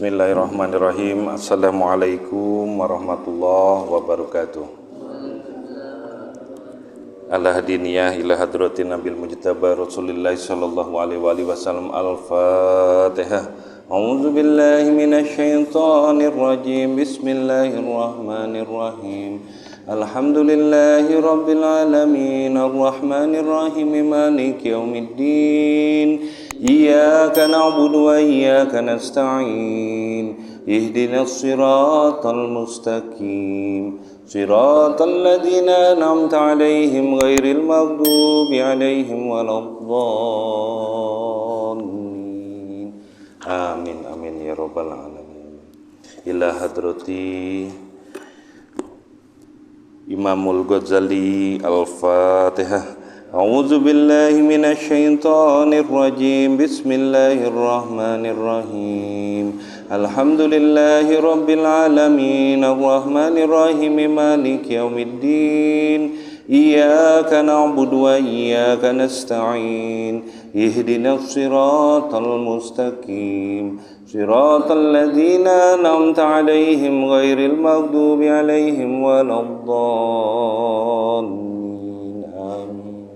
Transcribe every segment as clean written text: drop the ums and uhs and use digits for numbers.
Bismillahirrahmanirrahim. Assalamualaikum warahmatullahi wabarakatuh. Al-hadiniyah ila hadratin nabil mujtaba Rasulillah sallallahu alaihi wasallam. Al-Fatihah. A'udzu billahi minasy syaithanir rajim. Bismillahirrahmanirrahim. Alhamdulillahi rabbil alamin arrahmanir rahim maliki yaumiddin. Iyyaka na'budu wa iyyaka nasta'in. Ihdinas siratal mustaqim. Siratal ladzina an'amta 'alaihim ghairil maghdubi 'alaihim waladdallin. Amin amin ya rabbal alamin. Ila hadrati Imamul Ghazali. Al-Fatihah. A'udzu billahi minasy syaithanir rajim. Bismillahirrahmanirrahim. Alhamdulillahi rabbil alamin arrahmanir rahim maliki yaumiddin. Iyyaka na'budu wa iyyaka nasta'in. Ihdinas siratal mustaqim. Siratal ladzina an'amta 'alaihim ghairil maghdubi 'alaihim waladdallin. Amin.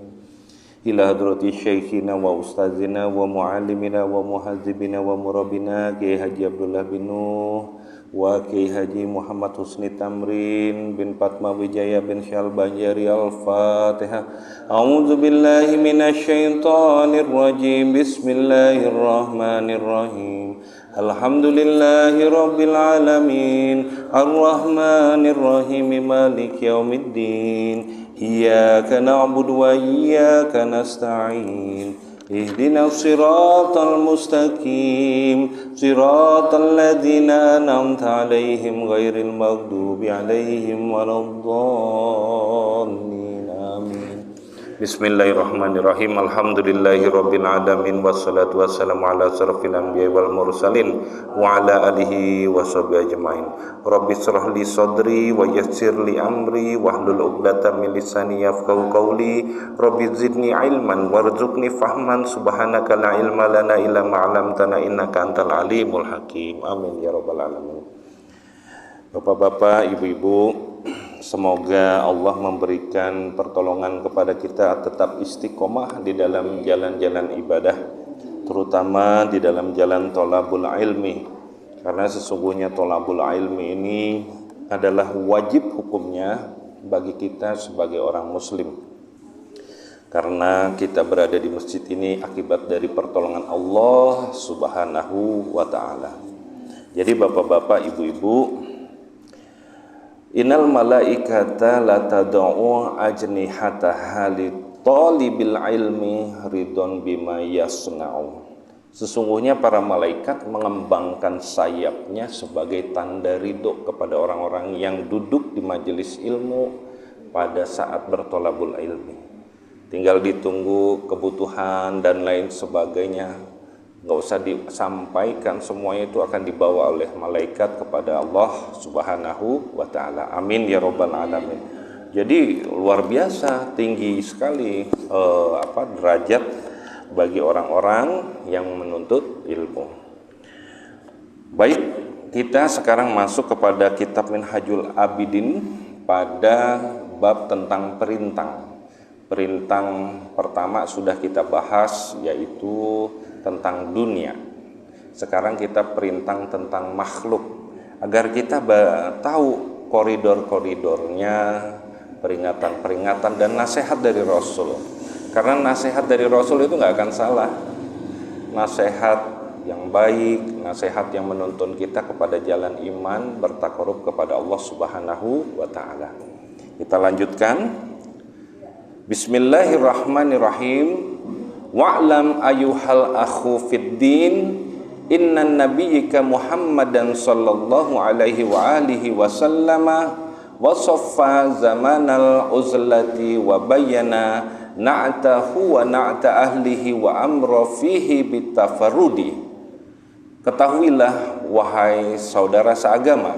Ila hadrati syekhina wa ustazina wa muallimina wa muhadzibina wa murabbina Kiai Haji Abdullah bin Nuh wa Kiai Haji Muhammad Husni Tamrin bin Fatma Wijaya bin Syal Banjari. Al-Fatihah. A'udzu billahi minasy syaithanir rajim. Bismillahirrahmanirrahim. Alhamdulillahi rabbil alamin arrahmanir rahim maliki yaumiddin. Iyyaka na'budu wa iyyaka nasta'in. Ihdinas siratal mustaqim. Siratal ladzina an'amta 'alaihim ghairil maghdubi 'alaihim waladdallin. Amin. Bismillahirrahmanirrahim. Alhamdulillahi rabbil alamin wassalatu wassalamu ala asyrafil anbiya'i wal mursalin wa ala alihi washabihi ajmain. Rabbi shrah li sadri wa yassir li amri wahlul 'uqdatam min lisani yafqahu qawli. Rabbi zidni ilman warzuqni fahman. Subhanaka la ilma lana illa ma 'allamtana innaka antal alimul hakim. Amin ya rabbal alamin. Bapak-bapak, ibu-ibu, semoga Allah memberikan pertolongan kepada kita tetap istiqomah di dalam jalan-jalan ibadah, terutama di dalam jalan thalabul ilmi. Karena sesungguhnya thalabul ilmi ini adalah wajib hukumnya bagi kita sebagai orang muslim. Karena kita berada di masjid ini akibat dari pertolongan Allah Subhanahu wa ta'ala. Jadi bapak-bapak, ibu-ibu, innal malaikata la tad'u ajnihataha li talibil ilmi ridon bima yasna'u. Sesungguhnya para malaikat mengembangkan sayapnya sebagai tanda ridho kepada orang-orang yang duduk di majelis ilmu pada saat bertolabul ilmi. Tinggal ditunggu kebutuhan dan lain sebagainya, nggak usah disampaikan, semuanya itu akan dibawa oleh malaikat kepada Allah Subhanahu wa ta'ala. Amin ya rabbal alamin. Jadi luar biasa tinggi sekali derajat bagi orang-orang yang menuntut ilmu. Baik, kita sekarang masuk kepada kitab Minhajul Abidin pada bab tentang perintang. Perintang pertama sudah kita bahas, yaitu tentang dunia. Sekarang kita perintang tentang makhluk, agar kita tahu koridor-koridornya, peringatan-peringatan dan nasihat dari Rasul. Karena nasihat dari Rasul itu nggak akan salah. Nasihat yang baik, nasihat yang menuntun kita kepada jalan iman, bertakarub kepada Allah Subhanahu wa ta'ala. Kita lanjutkan. Bismillahirrahmanirrahim. Wa'lam ayyuhal akhu fid din inna nabiyyika Muhammadan sallallahu alaihi wa alihi wa sallama wasaffa zamanal uzlati wa bayyana na'tahu wa na'ta ahlihi wa amra fihi bitafarrudi. Ketahuilah wahai saudara seagama,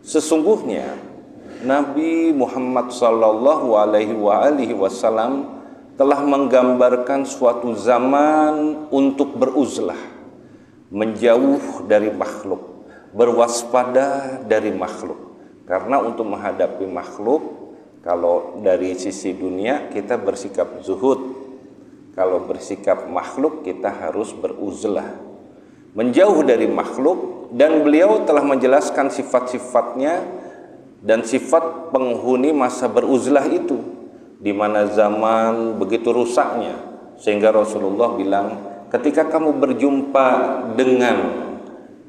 sesungguhnya Nabi Muhammad sallallahu alaihi wasallam telah menggambarkan suatu zaman untuk beruzlah, menjauh dari makhluk, berwaspada dari makhluk. Karena untuk menghadapi makhluk, kalau dari sisi dunia kita bersikap zuhud, kalau bersikap makhluk kita harus beruzlah, menjauh dari makhluk. Dan beliau telah menjelaskan sifat-sifatnya dan sifat penghuni masa beruzlah itu, di mana zaman begitu rusaknya, sehingga Rasulullah bilang, ketika kamu berjumpa dengan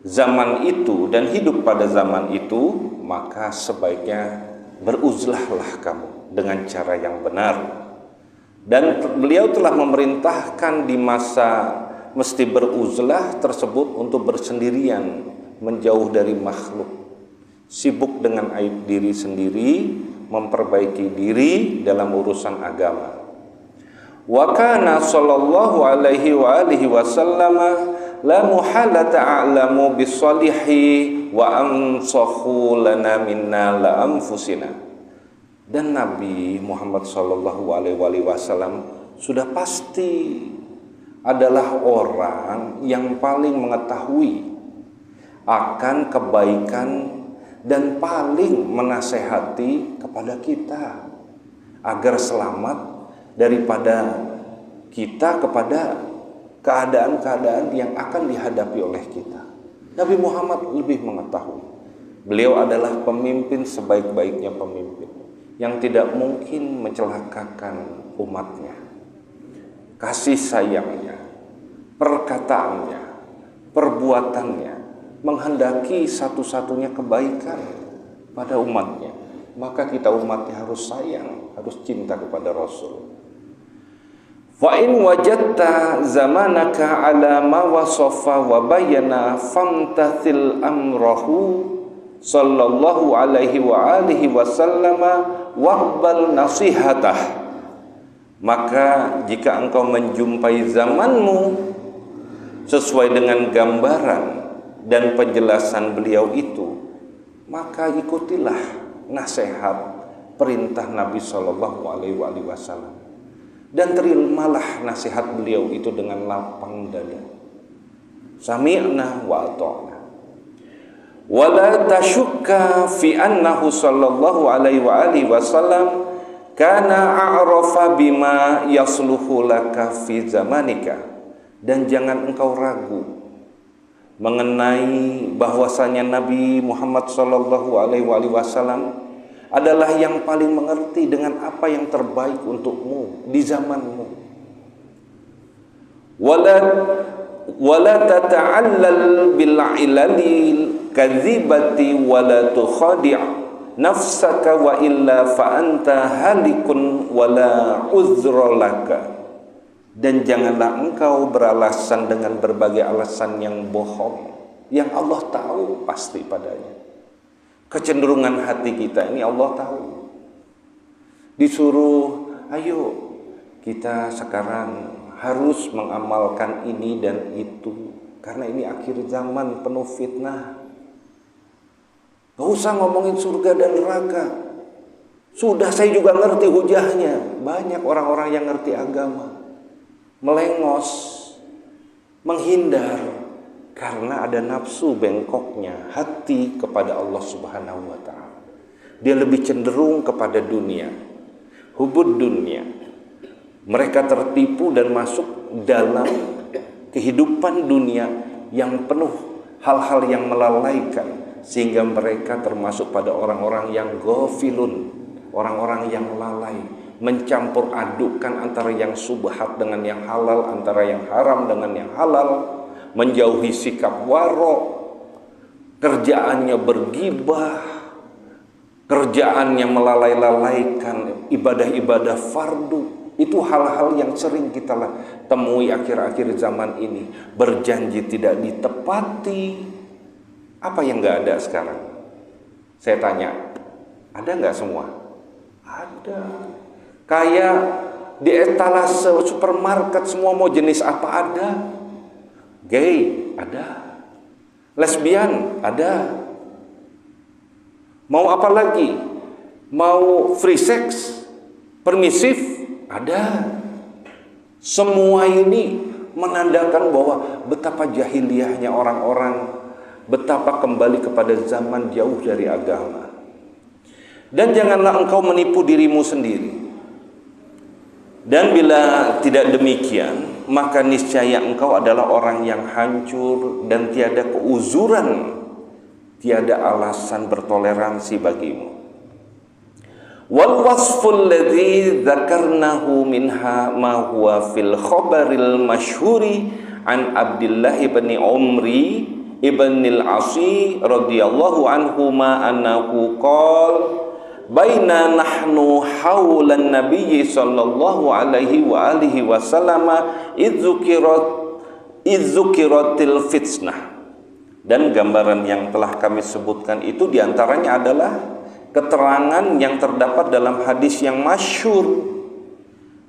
zaman itu dan hidup pada zaman itu, maka sebaiknya beruzlahlah kamu dengan cara yang benar. Dan beliau telah memerintahkan di masa mesti beruzlah tersebut untuk bersendirian, menjauh dari makhluk, sibuk dengan aib diri sendiri, memperbaiki diri dalam urusan agama. Wa kana sallallahu alaihi wa alihi wasallam la muhalata a'lamu bisalihi wa ansahu lana minna la anfusina. Dan Nabi Muhammad sallallahu alaihi wasallam sudah pasti adalah orang yang paling mengetahui akan kebaikan dan paling menasehati kepada kita agar selamat daripada kita kepada keadaan-keadaan yang akan dihadapi oleh kita. Nabi Muhammad lebih mengetahui. Beliau adalah pemimpin sebaik-baiknya pemimpin yang tidak mungkin mencelakakan umatnya. Kasih sayangnya, perkataannya, perbuatannya menghendaki satu-satunya kebaikan pada umatnya. Maka kita umatnya harus sayang, harus cinta kepada Rasul. Fa in wajadta zamanaka ala ma wasafa wa bayyana famtathil amrahu sallallahu alaihi wa alihi wasallama waqbal nasihatah. Maka jika engkau menjumpai zamanmu sesuai dengan gambaran dan penjelasan beliau itu, maka ikutilah nasihat perintah Nabi sallallahu alaihi wasallam. Dan terimalah nasihat beliau itu dengan lapang dada. Sami'na wa ata'na. Wa la tashukka fi annahu sallallahu alaihi wasallam kana a'rafa bima yasluhu laka fi zamanika. Dan jangan engkau ragu mengenai bahwasanya Nabi Muhammad sallallahu alaihi wasallam adalah yang paling mengerti dengan apa yang terbaik untukmu di zamanmu. Wala tata'allal bil ilalil kadzibati wala tukhadi' nafsaka wa illa fa anta halikun wala uzra laka. Dan janganlah engkau beralasan dengan berbagai alasan yang bohong yang Allah tahu pasti padanya. Kecenderungan hati kita ini Allah tahu. Disuruh, ayo kita sekarang harus mengamalkan ini dan itu, karena ini akhir zaman penuh fitnah. Gak usah ngomongin surga dan neraka, sudah saya juga ngerti hujahnya. Banyak orang-orang yang ngerti agama melengos, menghindar, karena ada nafsu bengkoknya hati kepada Allah Subhanahu wa ta'ala. Dia lebih cenderung kepada dunia, hubud dunia. Mereka tertipu dan masuk dalam kehidupan dunia yang penuh hal-hal yang melalaikan, sehingga mereka termasuk pada orang-orang yang ghafilun, orang-orang yang lalai, mencampur adukkan antara yang subhat dengan yang halal, antara yang haram dengan yang halal, menjauhi sikap waro, kerjaannya bergibah, kerjaannya melalai-lalaikan ibadah-ibadah fardu. Itu hal-hal yang sering kita temui akhir-akhir zaman ini. Berjanji tidak ditepati. Apa yang gak ada sekarang? Saya tanya, ada gak semua? Ada. Kayak di etalase supermarket semua mau jenis apa ada. Gay ada, lesbian ada, mau apa lagi? Mau free sex, permisif ada. Semua ini menandakan bahwa betapa jahiliyahnya orang-orang, betapa kembali kepada zaman jauh dari agama. Dan janganlah engkau menipu dirimu sendiri. Dan bila tidak demikian, maka niscaya engkau adalah orang yang hancur dan tiada keuzuran, tiada alasan bertoleransi bagimu. Wal wasful ladzi dzakarnahu minha ma huwa fil khabaril masyhuri an Abdullah ibn Umri ibn al-Asi radhiyallahu anhuma annahu qala baina nahnu haulan nabiyyi sallallahu alaihi wa alihi wasallama idzukiratil fitnah. Dan gambaran yang telah kami sebutkan itu diantaranya adalah keterangan yang terdapat dalam hadis yang masyhur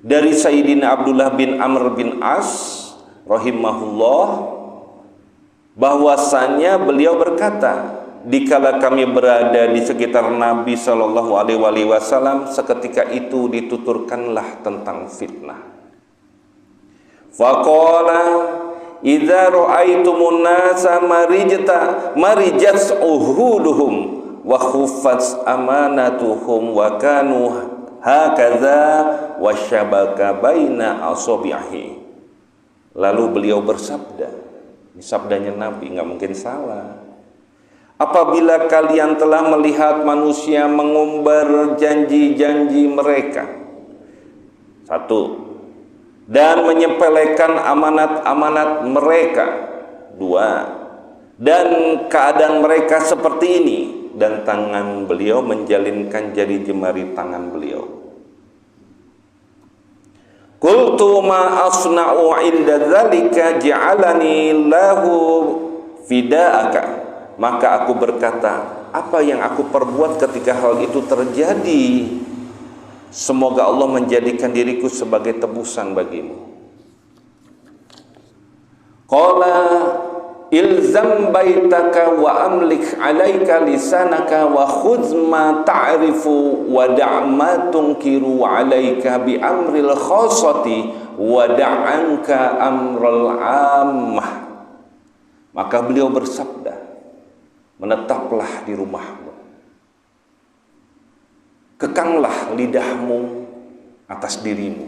dari Sayyidina Abdullah bin Amr bin As rahimahullah, bahwasanya beliau berkata, dikala kami berada di sekitar Nabi Shallallahu Alaihi Wasallam, seketika itu dituturkanlah tentang fitnah. Faqala idza ra'aitumun nasa marijat uhuduhum wa khuffat amanatuhum wa kanu hakadza wasyabaka baina asabihi. Lalu beliau bersabda, ini sabdanya Nabi, nggak mungkin salah. Apabila kalian telah melihat manusia mengumbar janji-janji mereka, satu, dan menyepelekan amanat-amanat mereka, dua, dan keadaan mereka seperti ini, dan tangan beliau menjalinkan jari jemari tangan beliau. Qultu ma asna'u inda dzalika ja'alani lahu fida'aka. Maka aku berkata, apa yang aku perbuat ketika hal itu terjadi? Semoga Allah menjadikan diriku sebagai tebusan bagimu. Qala ilzam baitaka wa amlik alaika lisanaka wa khudz ma ta'rifu wa da'ma tunkiru alaika bi amril khassati wa da'anka amral ammah. Maka beliau bersabda, menetaplah di rumahmu, kekanglah lidahmu atas dirimu,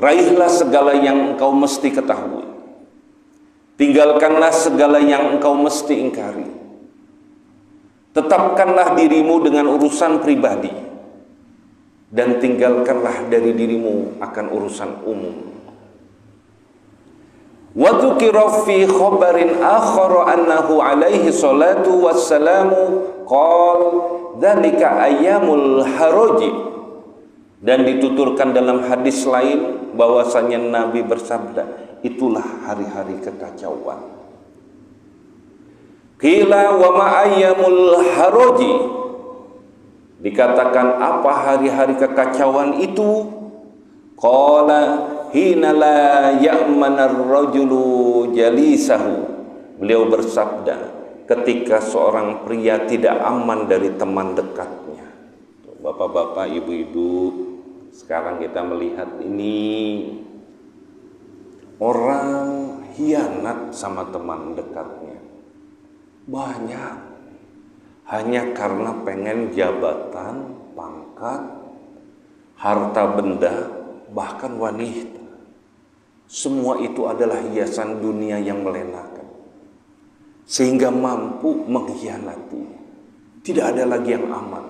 raihlah segala yang engkau mesti ketahui, tinggalkanlah segala yang engkau mesti ingkari, tetapkanlah dirimu dengan urusan pribadi, dan tinggalkanlah dari dirimu akan urusan umum. Wa dzukira fi khabarin akhar annahu alaihi salatu wassalamu qala dzalika ayyamul haraji. Dan dituturkan dalam hadis lain bahwasanya Nabi bersabda, itulah hari-hari kekacauan. Qila wa ma ayyamul haraji, dikatakan apa hari-hari kekacauan itu? Qala hina la ya'manar rajulu jalisahu. Beliau bersabda, ketika seorang pria tidak aman dari teman dekatnya. Bapak-bapak, ibu-ibu, sekarang kita melihat ini orang hianat sama teman dekatnya. Banyak. Hanya karena pengen jabatan, pangkat, harta benda, bahkan wanita. Semua itu adalah hiasan dunia yang melenakan, sehingga mampu mengkhianati. Tidak ada lagi yang aman.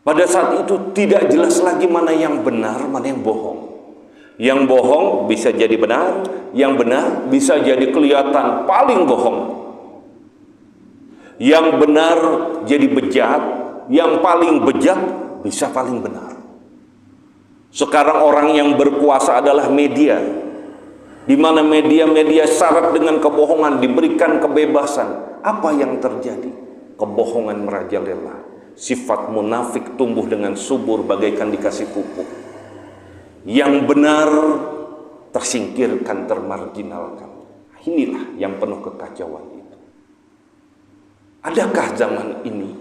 Pada saat itu tidak jelas lagi mana yang benar, mana yang bohong. Yang bohong bisa jadi benar, yang benar bisa jadi kelihatan paling bohong. Yang benar jadi bejat, yang paling bejat bisa paling benar. Sekarang orang yang berkuasa adalah media, di mana media-media syarat dengan kebohongan diberikan kebebasan. Apa yang terjadi? Kebohongan merajalela, sifat munafik tumbuh dengan subur bagaikan dikasih pupuk. Yang benar tersingkirkan, termarginalkan. Inilah yang penuh kekacauan itu. Adakah zaman ini,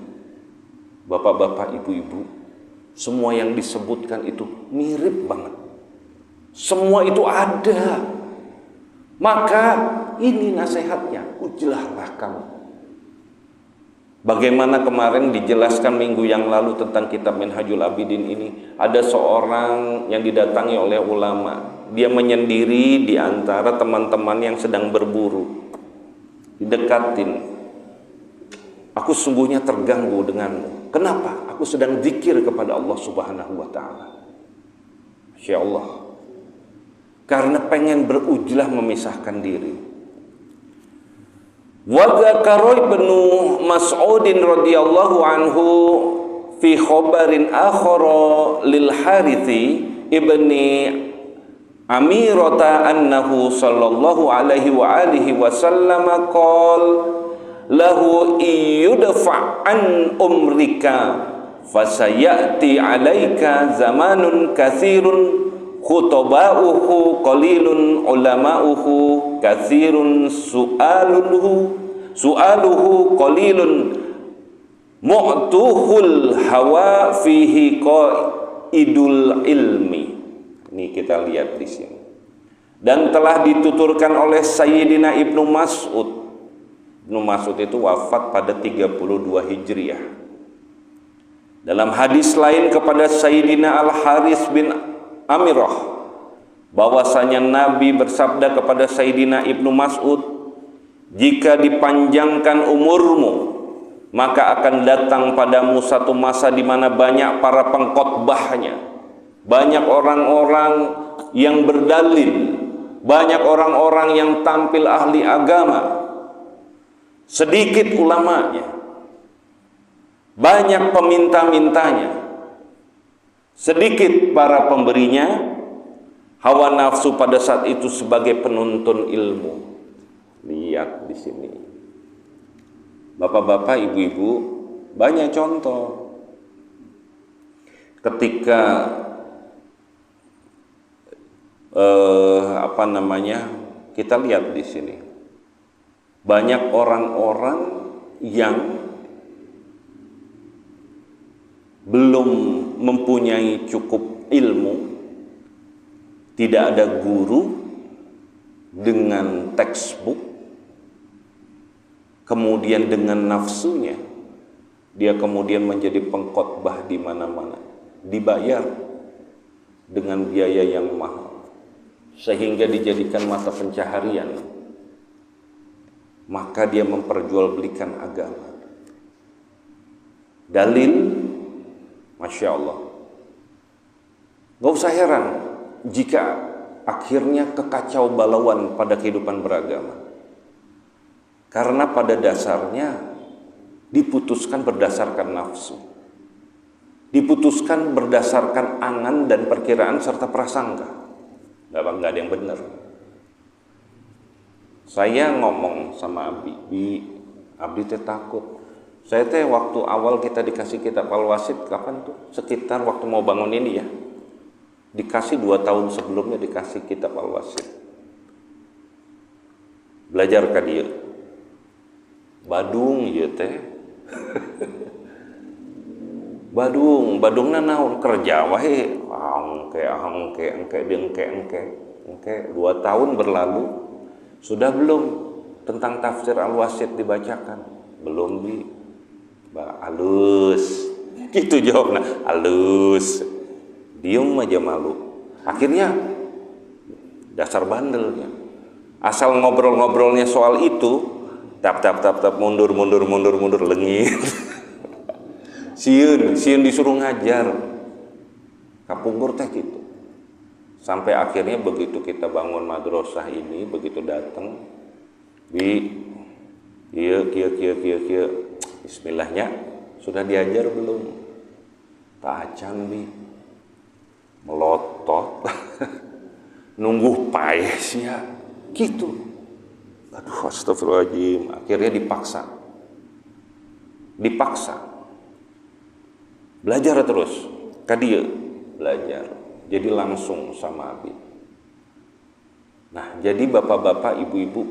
bapak-bapak, ibu-ibu, semua yang disebutkan itu mirip banget Semua itu ada. Maka ini nasihatnya, ujlahlah kamu. Bagaimana kemarin dijelaskan minggu yang lalu tentang kitab Minhajul Abidin ini, ada seorang yang didatangi oleh ulama. Dia menyendiri di antara teman-teman yang sedang berburu. Didekatin. Aku sungguhnya terganggu denganmu. Kenapa? Aku sedang zikir kepada Allah Subhanahu wa taala. Masya Allah. Karena pengen berujlah memisahkan diri. Wa dzakara Ibnu Mas'udin radhiyallahu anhu fi khabarin akhara lil Harithi ibni Amirata annahu sallallahu alaihi wa alihi wasallam qala lahu iyudfa an umrika fasayati alaika zamanun katsirun khutabauhu qalilun ulamauhu katsirun su'aluhu qalilun mu'tuhul hawa fihi qaidul ilmi. Ini kita lihat di sini. Dan telah dituturkan oleh Sayyidina Ibnu Mas'ud. Ibnu Mas'ud itu wafat pada 32 Hijriah. Dalam hadis lain kepada Sayyidina Al-Haris bin Amirah, bahwasanya Nabi bersabda kepada Sayyidina Ibnu Mas'ud, jika dipanjangkan umurmu, maka akan datang padamu satu masa di mana banyak para pengkhotbahnya, banyak orang-orang yang berdalil, banyak orang-orang yang tampil ahli agama, sedikit ulamanya, banyak peminta-mintanya, sedikit para pemberinya. Hawa nafsu pada saat itu sebagai penuntun ilmu. Lihat di sini, bapak-bapak, ibu-ibu, banyak contoh ketika kita lihat di sini banyak orang-orang yang belum mempunyai cukup ilmu, tidak ada guru dengan textbook, kemudian dengan nafsunya dia kemudian menjadi pengkhotbah di mana-mana, dibayar dengan biaya yang mahal sehingga dijadikan mata pencaharian, maka dia memperjualbelikan agama. Dalil, Masya Allah. Gak usah heran jika akhirnya kekacau balauan pada kehidupan beragama, karena pada dasarnya diputuskan berdasarkan nafsu, diputuskan berdasarkan angan dan perkiraan serta prasangka. Gak ada yang benar. Saya ngomong sama Abdi teh takut. Saya teh waktu awal kita dikasih kitab Al-Wasit, kapan tuh? Sekitar waktu mau bangun ini ya. Dikasih 2 tahun sebelumnya dikasih kitab Al-Wasit. Belajar ka dia. Badung ieu teh. Badungna naon kerja wae. Engke 2 tahun berlalu. Sudah belum tentang tafsir Al-Wasit dibacakan? Belum, Bi. Halus. Gitu jawabnya, halus. Diem aja malu. Akhirnya dasar bandelnya. Asal ngobrol-ngobrolnya soal itu, tap mundur lengit. Sieun disuruh ngajar. Kapungkur teh gitu. Sampai akhirnya begitu kita bangun madrasah ini, begitu datang, kia bismillahnya, sudah diajar belum? Tacan, Bi. Melotot. Nunggu paes ya. Gitu. Aduh, astagfirullahaladzim. Akhirnya dipaksa. Belajar terus. Kadia belajar. Jadi langsung sama Abi. Nah, jadi bapak-bapak, ibu-ibu,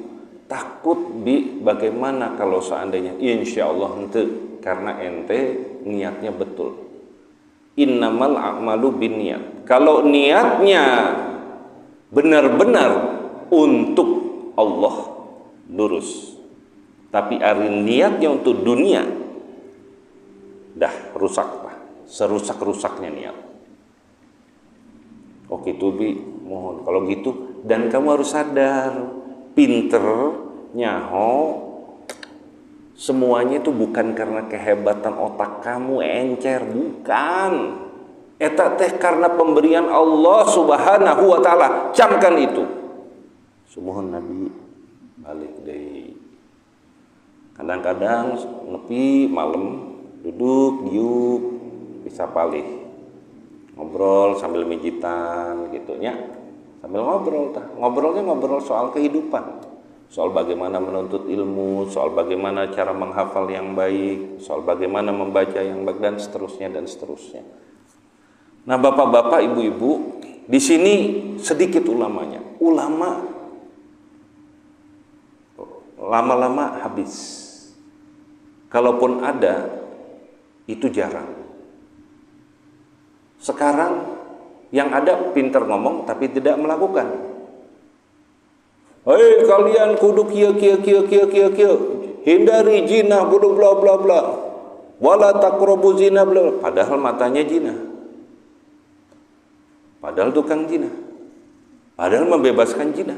takut Bi, bagaimana kalau seandainya insya Allah ente, karena ente niatnya betul. Innamal a'malu binniyat. Kalau niatnya benar-benar untuk Allah lurus. Tapi ari niatnya untuk dunia, dah rusak lah, serusak-rusaknya niat. Oke Tubi, mohon kalau gitu, dan kamu harus sadar, pinter, nyaho, semuanya itu bukan karena kehebatan otak kamu encer, bukan. Eta teh karena pemberian Allah Subhanahu wa taala. Camkan itu. Sumohon Nabi balik deui. Kadang-kadang nepi malam duduk diuk bisa palih. Ngobrol sambil mijitan gitu nya. Sambil ngobrol tah. Ngobrolnya ngobrol soal kehidupan. Soal bagaimana menuntut ilmu, soal bagaimana cara menghafal yang baik, soal bagaimana membaca yang baik, dan seterusnya dan seterusnya. Nah, bapak-bapak, ibu-ibu, di sini sedikit ulamanya. Ulama lama-lama habis. Kalaupun ada, itu jarang. Sekarang yang ada pinter ngomong tapi tidak melakukan. Hei kalian kudu kia, hindari zina, kudu bla bla bla. Wala taqrabu zina bla. Padahal matanya zina. Padahal tukang zina. Padahal membebaskan zina.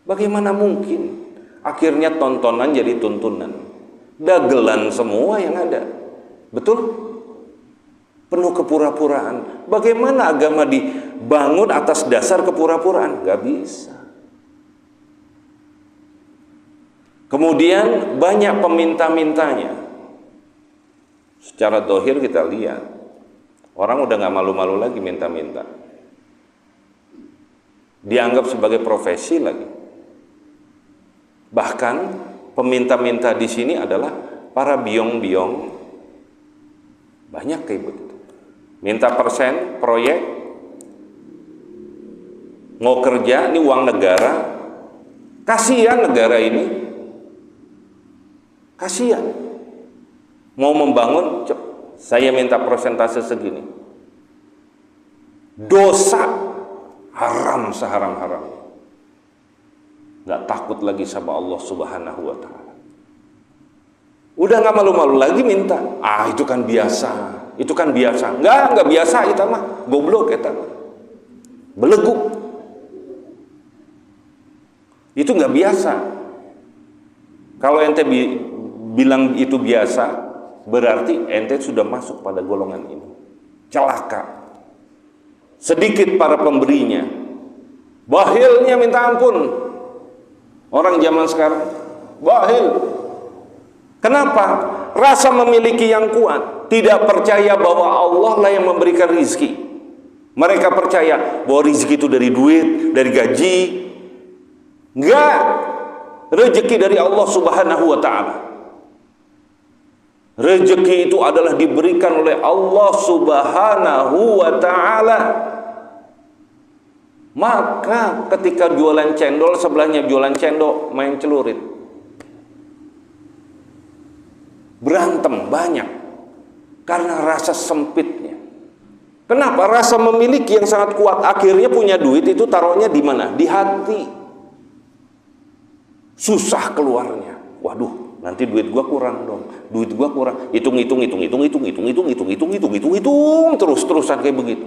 Bagaimana mungkin? Akhirnya tontonan jadi tuntunan. Dagelan semua yang ada. Betul? Penuh kepura-puraan. Bagaimana agama dibangun atas dasar kepura-puraan? Gak bisa. Kemudian banyak peminta-mintanya. Secara dohir kita lihat, orang udah gak malu-malu lagi minta-minta. Dianggap sebagai profesi lagi. Bahkan peminta-minta di sini adalah para biong-biong. Banyak kayak begitu. Minta persen proyek, mau kerja, ini uang negara. Kasihan negara ini. Kasihan. Mau membangun, saya minta persentase segini. Dosa haram seharam-haram. Gak takut lagi sama Allah Subhanahu wa ta'ala. Udah gak malu-malu lagi minta. Ah itu kan biasa. Itu kan biasa. Enggak biasa itu mah. Goblok itu mah. Beleguk. Itu gak biasa. Kalau ente bilang itu biasa, berarti ente sudah masuk pada golongan ini. Celaka. Sedikit para pemberinya. Bahilnya minta ampun. Orang zaman sekarang bahil. Kenapa? Rasa memiliki yang kuat, tidak percaya bahwa Allah lah yang memberikan rizki. Mereka percaya bahwa rizki itu dari duit, dari gaji. Enggak. Rezeki dari Allah Subhanahu wa ta'ala. Rezeki itu adalah diberikan oleh Allah Subhanahu wa ta'ala. Maka ketika jualan cendol, sebelahnya jualan cendol, main celurit. Berantem banyak karena rasa sempitnya. Kenapa? Rasa memiliki yang sangat kuat. Akhirnya punya duit itu taruhnya di mana? Di hati. Susah keluarnya. Waduh, nanti duit gua kurang dong. Duit gua kurang. Hitung terus-terusan kayak begitu.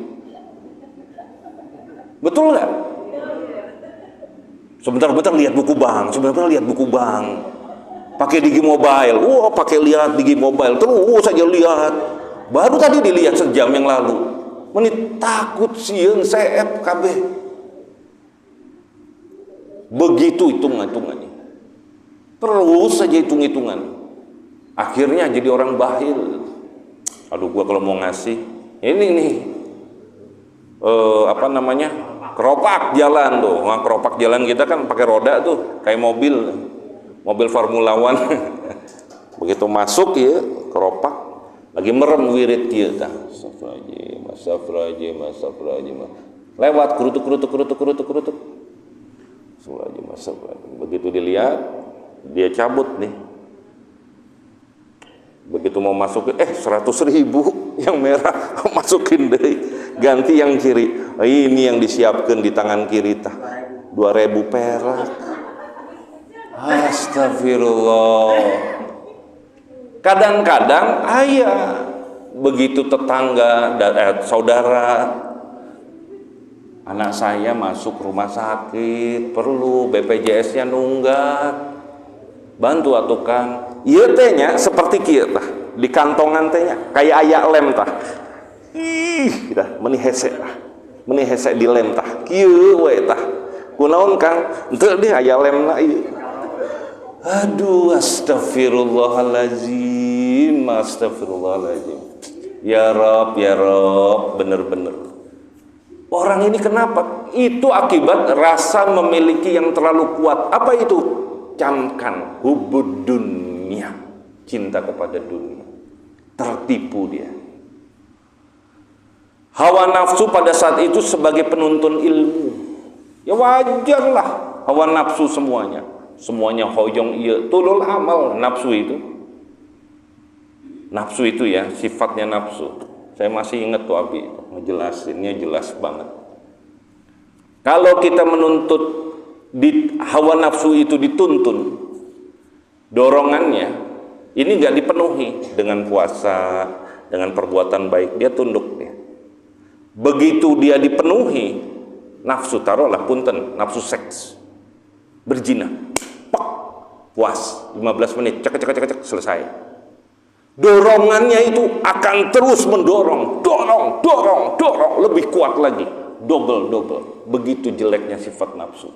Betul nggak? Sebentar-bentar lihat buku bank. Pakai Digi Mobile, pakai lihat Digi Mobile, terus saja lihat. Baru tadi dilihat sejam yang lalu. Menit takut sieun seep kabeh. Begitu hitung-hitungannya. Terus saja hitung-hitungan. Akhirnya jadi orang bahil. Aduh, gua kalau mau ngasih, ini nih, keropak jalan tuh. Nah, keropak jalan kita kan pakai roda tuh, kayak mobil Formula One. Begitu masuk ya keropak lagi merem wirid kieu tah. Astagfirullahaladzim. Lewat kerutuk. Astagfirullahaladzim. Begitu dilihat, dia cabut nih. Begitu mau masuk, 100.000 yang merah masukin deh, ganti yang kiri. Ini yang disiapkan di tangan kiri tah 2.000 perak. Astagfirullah. Kadang-kadang ayah begitu tetangga saudara, anak saya masuk rumah sakit, perlu BPJS-nya nunggak, bantu atuh Kang. Ieu teh nya seperti kieu tah, di kantongan teh nya kayak aya lem tah. Ih, dah meuni hese tah. Meuni hese di lem tah. Kieu we tah. Kunaon Kang? Henteu deui aya lemna ieu. Aduh, astagfirullahalazim, astagfirullahalazim. Ya Rob, bener-bener. Orang ini kenapa? Itu akibat rasa memiliki yang terlalu kuat. Apa itu? Camkan, hubud dunia, cinta kepada dunia. Tertipu dia. Hawa nafsu pada saat itu sebagai penuntun ilmu. Ya wajarlah hawa nafsu semuanya. Semuanya hoyong iya, tulul amal nafsu itu. Nafsu itu ya, sifatnya nafsu. Saya masih ingat tuh Abi ngejelasinnya jelas banget. Kalau kita menuntut di hawa nafsu itu dituntun, dorongannya ini nggak dipenuhi dengan puasa, dengan perbuatan baik, dia tunduk dia. Begitu dia dipenuhi nafsu, taruhlah punten, nafsu seks, berzina, puas 15 menit, cek selesai. Dorongannya itu akan terus mendorong, dorong, lebih kuat lagi, double. Begitu jeleknya sifat nafsu.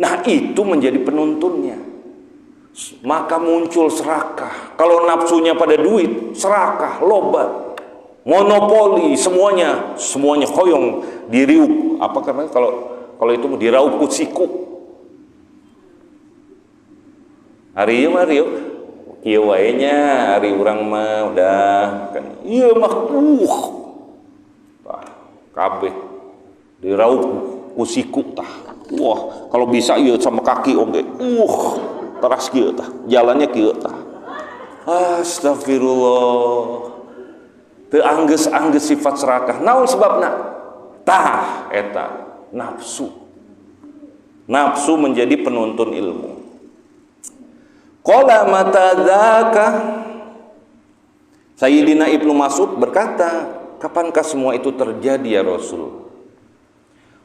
Nah itu menjadi penuntunnya. Maka muncul serakah. Kalau nafsunya pada duit, serakah, loba, monopoli, semuanya hoyong, diriuk. Apa karena kalau itu diraup kusiku. Hari kieu wae nya ari urang mah udah kan ieu mah kabeh diraup kusiku tah. Wah, kalau bisa ieu sama kaki oge. Teras kieu tah. Jalannya kieu tah. Astagfirullah. Teu anggeus-anggeus sifat serakah. Naon sebabna? Tah eta nafsu. Nafsu menjadi penuntun ilmu. Qala mata dzaka, Sayyidina Ibnu Mas'ud berkata, kapankah semua itu terjadi ya Rasul?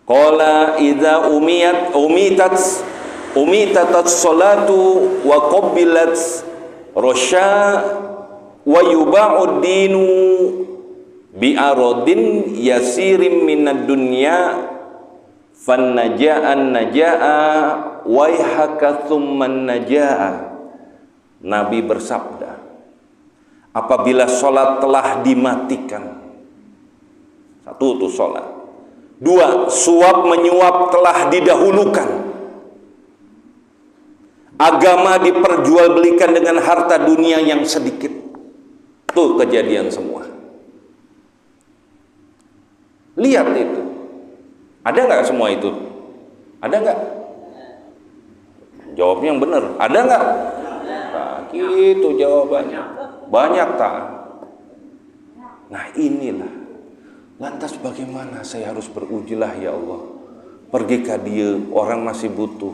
Qala idza umitat salatu wa qabbilat rasya wa yuba'ud dinu bi aradin yasirim minad dunya fan najaa waihaka tsumman najaa. Nabi bersabda, apabila sholat telah dimatikan, satu itu sholat, dua, suap menyuap telah didahulukan, agama diperjualbelikan dengan harta dunia yang sedikit, itu kejadian semua. Lihat itu, ada nggak semua itu? Ada nggak? Jawabnya yang benar, ada nggak? Nah, gitu jawabannya. Banyak tak? Nah inilah. Lantas bagaimana saya harus berujlah ya Allah? Pergi ke dia, orang masih butuh.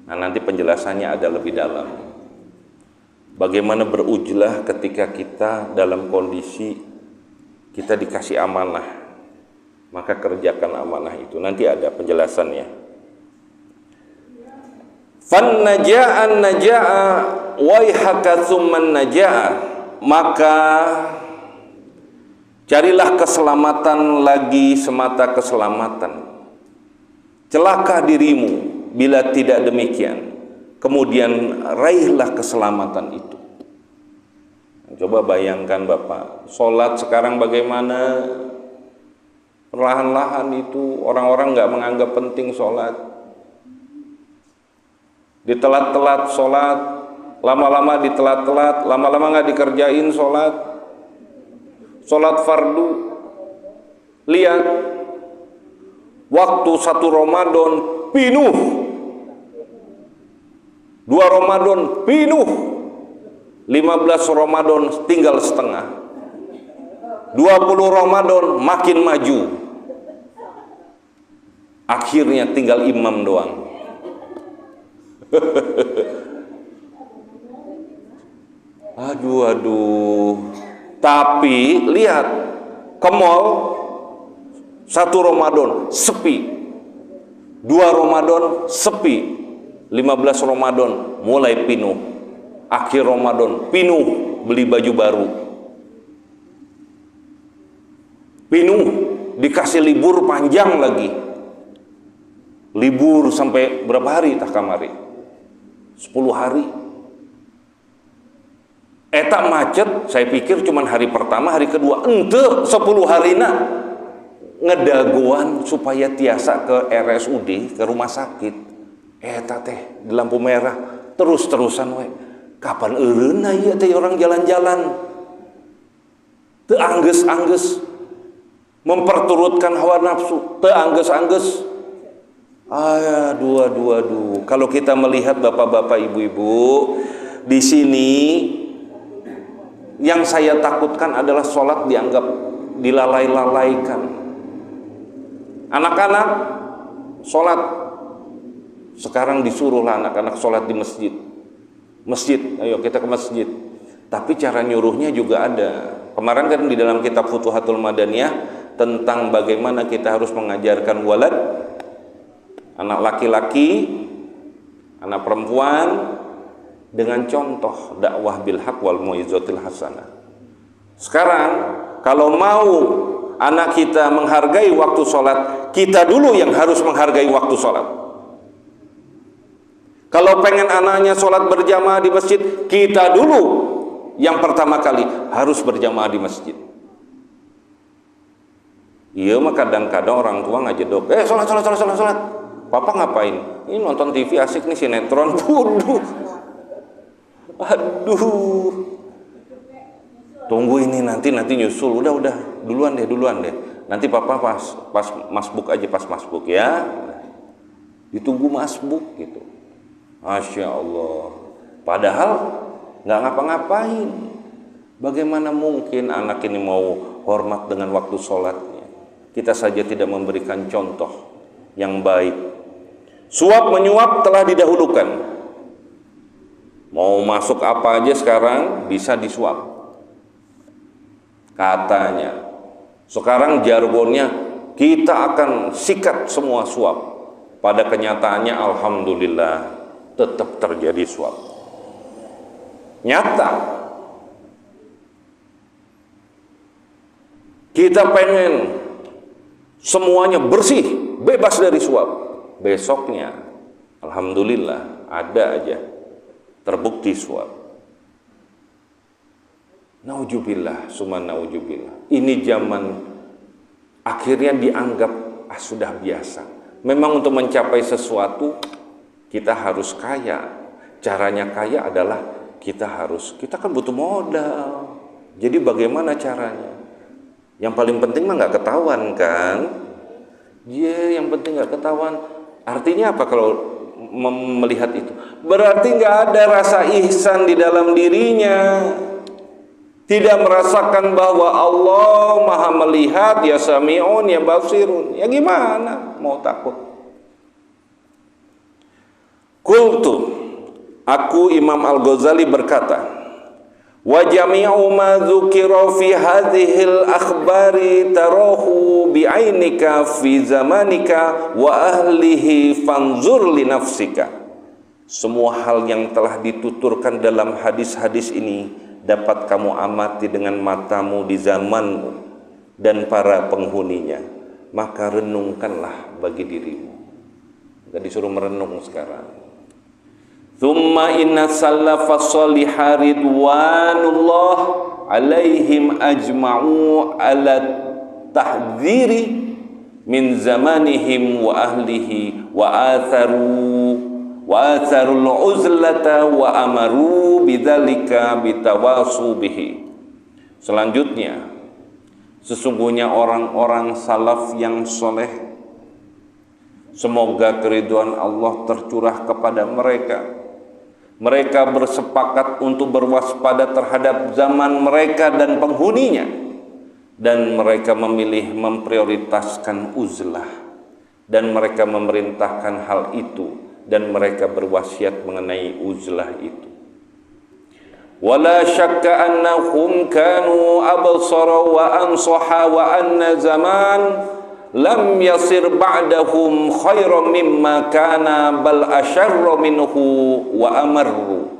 Nah nanti penjelasannya ada lebih dalam. Bagaimana berujlah ketika kita dalam kondisi kita dikasih amanah, maka kerjakan amanah itu. Nanti ada penjelasannya. Fan naja'an naja'a waihaka tsumman naja'a, maka carilah keselamatan lagi semata keselamatan. Celaka dirimu bila tidak demikian, kemudian raihlah keselamatan itu. Coba bayangkan Bapak, sholat sekarang bagaimana? Perlahan-lahan itu orang-orang nggak menganggap penting sholat. Ditelat-telat sholat, lama-lama ditelat-telat, lama-lama nggak dikerjain sholat fardu. Lihat, waktu 1 Ramadan pinuh, 2 Ramadan pinuh, 15 Ramadan tinggal setengah. 20 Ramadan makin maju. Akhirnya tinggal imam doang. Aduh. Tapi lihat, ke mall 1 Ramadan sepi, 2 Ramadan sepi, 15 Ramadan mulai penuh, akhir Ramadan penuh, beli baju baru, penuh, dikasih libur panjang lagi, libur sampai berapa hari tak kamari? 10 hari. Eta macet, saya pikir cuman hari pertama, hari kedua, ente 10 harina ngedaguan supaya tiasa ke RSUD, ke rumah sakit. Eta teh di lampu merah terus-terusan we. Kapan eureuna ieu teh orang jalan-jalan? Teu anggeus-anggeus memperturutkan hawa nafsu, teu anggeus-anggeus. Aduh. Kalau kita melihat bapak-bapak, ibu-ibu di sini, yang saya takutkan adalah sholat dianggap dilalai-lalaikan. Anak-anak sholat, sekarang disuruhlah anak-anak sholat di masjid. Masjid, ayo kita ke masjid. Tapi cara nyuruhnya juga ada. Kemarin kan di dalam kitab Futuhatul Madaniyah tentang bagaimana kita harus mengajarkan walad, anak laki-laki, anak perempuan, dengan contoh dakwah bil haq wal mau'izatil hasanah. Sekarang kalau mau anak kita menghargai waktu sholat, kita dulu yang harus menghargai waktu sholat. Kalau pengen anaknya sholat berjamaah di masjid, kita dulu yang pertama kali harus berjamaah di masjid. Iya mah kadang-kadang orang tua ngajedok, sholat. Papa ngapain? Ini nonton TV asik nih, sinetron. Aduh, tunggu ini nanti nyusul. Udah duluan deh. Nanti papa pas masbuk aja, pas masbuk ya. Ditunggu masbuk gitu. Masya Allah. Padahal nggak ngapa-ngapain. Bagaimana mungkin anak ini mau hormat dengan waktu sholatnya? Kita saja tidak memberikan contoh yang baik. Suap menyuap telah didahulukan. Mau masuk apa aja sekarang bisa disuap. Katanya. Sekarang jargonnya kita akan sikat semua suap. Pada kenyataannya alhamdulillah tetap terjadi suap. Nyata. Kita pengen semuanya bersih, bebas dari suap. Besoknya alhamdulillah ada aja terbukti suap. Naujubillah, summa naujubillah. Ini zaman akhirnya dianggap sudah biasa. Memang untuk mencapai sesuatu kita harus kaya. Caranya kaya adalah kita kan butuh modal. Jadi bagaimana caranya? Yang paling penting mah nggak ketahuan kan? Yang penting nggak ketahuan. Artinya apa kalau melihat itu? Berarti nggak ada rasa ihsan di dalam dirinya, tidak merasakan bahwa Allah maha melihat, ya sami'un, ya basirun. Ya gimana mau takut? Qultu, aku Imam Al-Ghazali berkata, wa jami'u ma dzukira fi hadhil akhbari tarahu bi'ainika fi zamanika wa ahlihi fanzur li nafsika. Semua hal yang telah dituturkan dalam hadis-hadis ini dapat kamu amati dengan matamu di zamanmu dan para penghuninya. Maka renungkanlah bagi dirimu. Enggak disuruh merenung sekarang. Thumma inna salafa salihah ridwanullah alaihim ajma'u ala tahdhiri min zamanihim wa ahlihi wa atharul uzlata wa amaru bidzalika bitawasu bihi. Selanjutnya, sesungguhnya orang-orang salaf yang soleh, semoga keridhaan Allah tercurah kepada mereka. Mereka bersepakat untuk berwaspada terhadap zaman mereka dan penghuninya, dan mereka memilih memprioritaskan uzlah, dan mereka memerintahkan hal itu, dan mereka berwasiat mengenai uzlah itu. Wala syakka annahum kanu absara wa ansaha wa anna zaman lam yasir ba'dahum khairan mimma kana bal asyarra minhu wa amarru.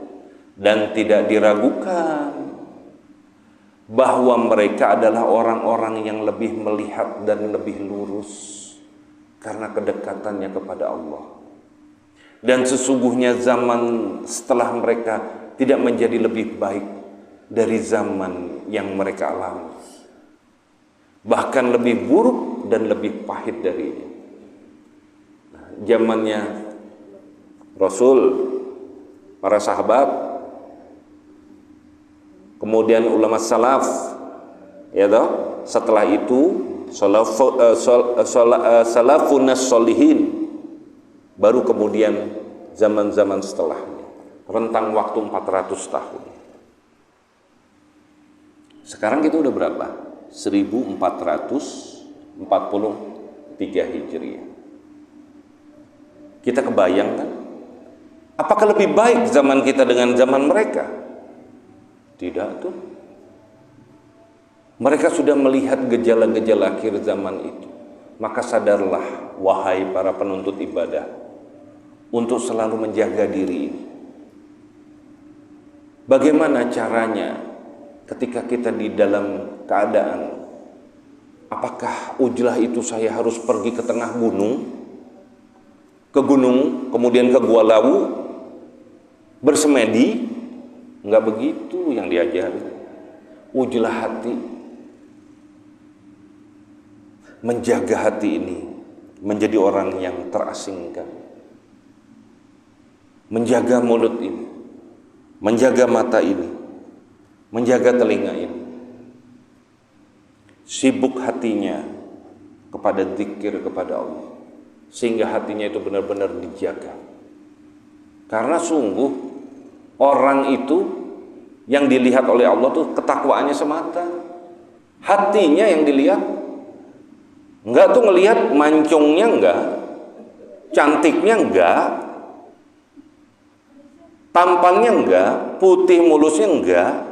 Dan tidak diragukan bahwa mereka adalah orang-orang yang lebih melihat dan lebih lurus karena kedekatannya kepada Allah. Dan sesungguhnya zaman setelah mereka tidak menjadi lebih baik dari zaman yang mereka alami, bahkan lebih buruk dan lebih pahit dari ini. Zamannya Rasul, para sahabat, kemudian ulama salaf, ya toh. Setelah itu salafunas solihin, baru kemudian zaman-zaman setelahnya, rentang waktu 400 tahun. Sekarang kita udah berapa? 1443 Hijriah. Kita kebayang kan? Apakah lebih baik zaman kita dengan zaman mereka? Tidak tuh. Mereka sudah melihat gejala-gejala akhir zaman itu. Maka sadarlah, wahai para penuntut ibadah, untuk selalu menjaga diri ini. Bagaimana caranya ketika kita di dalam keadaan, apakah ujlah itu saya harus pergi ke tengah gunung, kemudian ke Gua Lawu, bersemedi? Enggak begitu yang diajari. Ujlah hati, menjaga hati ini menjadi orang yang terasingkan, menjaga mulut ini, menjaga mata ini, menjaga telinga ini, sibuk hatinya kepada zikir kepada Allah, sehingga hatinya itu benar-benar dijaga. Karena sungguh orang itu yang dilihat oleh Allah tuh ketakwaannya semata, hatinya yang dilihat. Enggak tuh ngelihat mancungnya, enggak, cantiknya enggak, tampannya enggak, putih mulusnya enggak.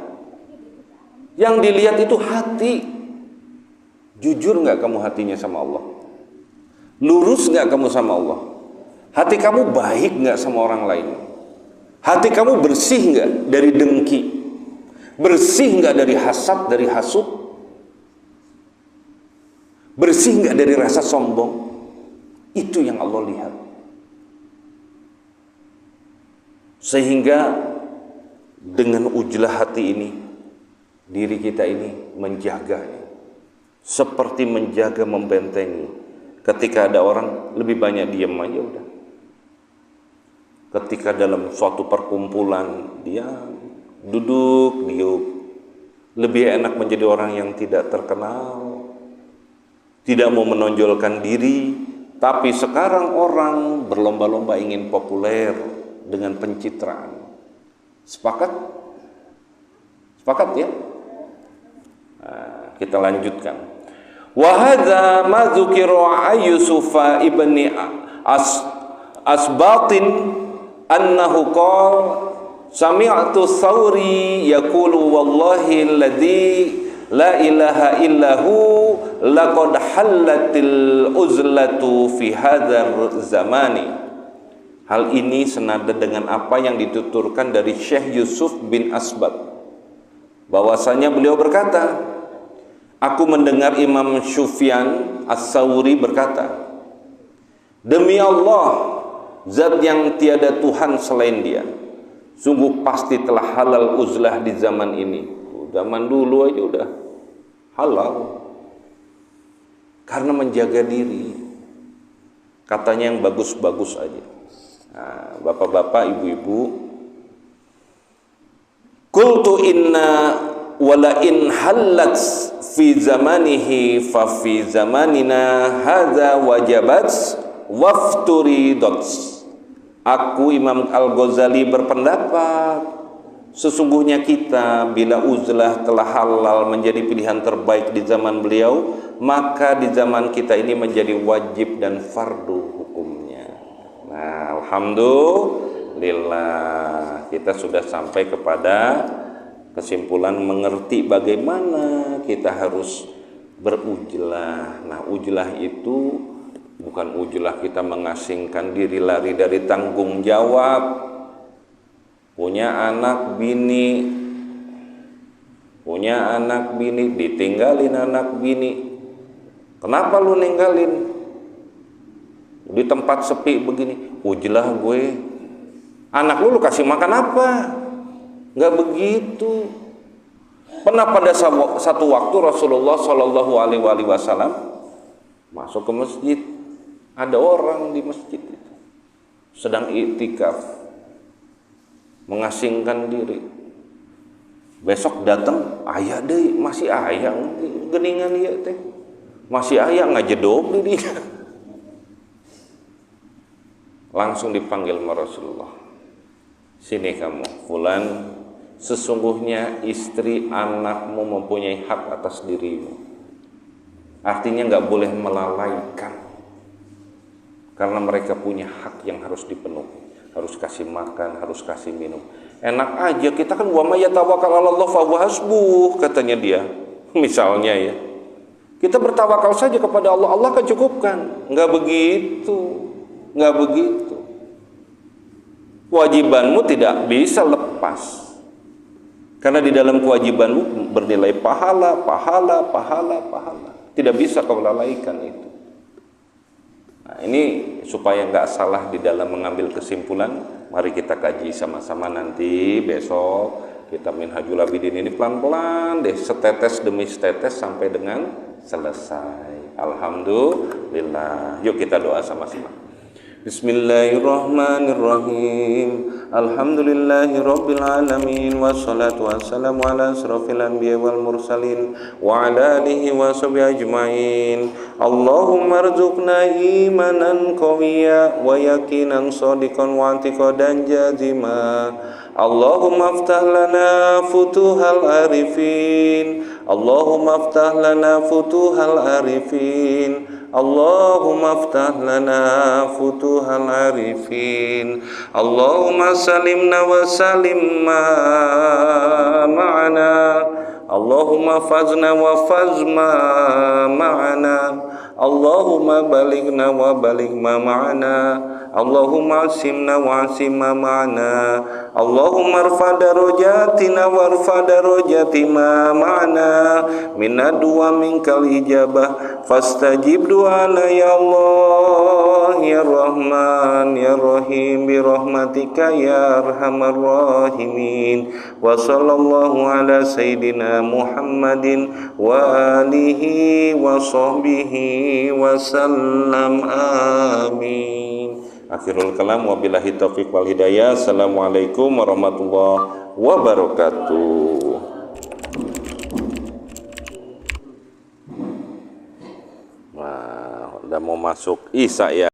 Yang dilihat itu hati. Jujur enggak kamu hatinya sama Allah? Lurus enggak kamu sama Allah? Hati kamu baik enggak sama orang lain? Hati kamu bersih enggak dari dengki? Bersih enggak dari hasad, dari hasud? Bersih enggak dari rasa sombong? Itu yang Allah lihat. Sehingga dengan ujlah hati ini, diri kita ini menjaganya, seperti menjaga, membentengi. Ketika ada orang, lebih banyak diam aja udah. Ketika dalam suatu perkumpulan, dia duduk diam. Lebih enak menjadi orang yang tidak terkenal, tidak mau menonjolkan diri. Tapi sekarang orang berlomba-lomba ingin populer dengan pencitraan. Sepakat? Sepakat ya? Nah, kita lanjutkan. Wa hadza ma dzukira Yusufa ibni Asbatin annahu qala sami'tu Thawri yaqulu wallahi alladzi la ilaha illahu laqad hallatil uzlatu fi hadzal zamani. Hal ini senada dengan apa yang dituturkan dari Syekh Yusuf bin Asbat, bahwasanya beliau berkata, aku mendengar Imam Sufyan As-Sawri berkata, demi Allah, zat yang tiada Tuhan selain dia, sungguh pasti telah halal uzlah di zaman ini. Zaman dulu aja udah halal, karena menjaga diri. Katanya yang bagus-bagus aja. Nah, bapak-bapak, ibu-ibu, qultu inna wala in halat fi zamanihi fa fi zamanina hadza wajabat wafturidat. Aku Imam Al-Ghazali berpendapat Sesungguhnya kita bila uzlah telah halal menjadi pilihan terbaik di zaman beliau, maka di zaman kita ini menjadi wajib dan fardu hukumnya. Nah, alhamdulillah kita sudah sampai kepada kesimpulan mengerti bagaimana kita harus berujlah. Nah, ujlah itu bukan ujlah kita mengasingkan diri lari dari tanggung jawab. Punya anak bini ditinggalin anak bini. Kenapa lu ninggalin di tempat sepi begini? Ujlah gue. Anak lu kasih makan apa? Nggak begitu. Pernah pada satu waktu Rasulullah Shallallahu Alaihi Wasallam masuk ke masjid. Ada orang di masjid itu sedang iktikaf, mengasingkan diri. Besok datang, ayah deh, masih ayah geningan dia teh, masih ayah ngajedog di dia. Langsung dipanggil sama Rasulullah, sini kamu, fulan, sesungguhnya istri anakmu mempunyai hak atas dirimu. Artinya nggak boleh melalaikan, karena mereka punya hak yang harus dipenuhi. Harus kasih makan, harus kasih minum. Enak aja kita kan, wa may yatawakkal 'alallah fa huwa hasbuh, katanya dia. Misalnya ya, kita bertawakal saja kepada Allah, Allah akan cukupkan. Enggak begitu. Enggak begitu. Kewajibanmu tidak bisa lepas. Karena di dalam kewajibanmu bernilai pahala. Tidak bisa kau lalaikan itu. Nah, ini supaya nggak salah di dalam mengambil kesimpulan, mari kita kaji sama-sama nanti besok. Kita Minhajul Abidin ini pelan-pelan deh, setetes demi setetes sampai dengan selesai. Alhamdulillah. Yuk kita doa sama-sama. Bismillahirrahmanirrahim. Alhamdulillahi rabbil alamin, wassalatu wassalamu ala asrofil anbiya wal mursalin wa ala alihi wa sahbihi ajmain. Allahumma rzuqna imanan qawiyya wa yaqinan shadiqan wa i'tiqadan jazima. Allahumma aftah lana futuhal arifin. Allahumma aftah lana futuhal arifin. Allahumma aftah lana futuhal arifin. Allahumma salimna wa salim ma'ana. Allahumma fazna wa fazma ma'ana. Allahumma balighna wa baligh ma ma'ana. Allahumma asimna wa asim ma ma'ana. Allahumma arfa darajatina wa arfa darajati ma ma'ana. Minna du'a minkal ijabah fastajib du'ana ya Allah ya Rahman ya Rahim bi rahmatika ya arhamar rahimin. Wa sallallahu ala sayyidina Muhammadin wa alihi wa sahbihi wa sallam. Amin. Akhirul kalam, wabillahi taufiq wal hidayah. Assalamualaikum warahmatullahi wabarakatuh. Wah, udah mau masuk Isya ya.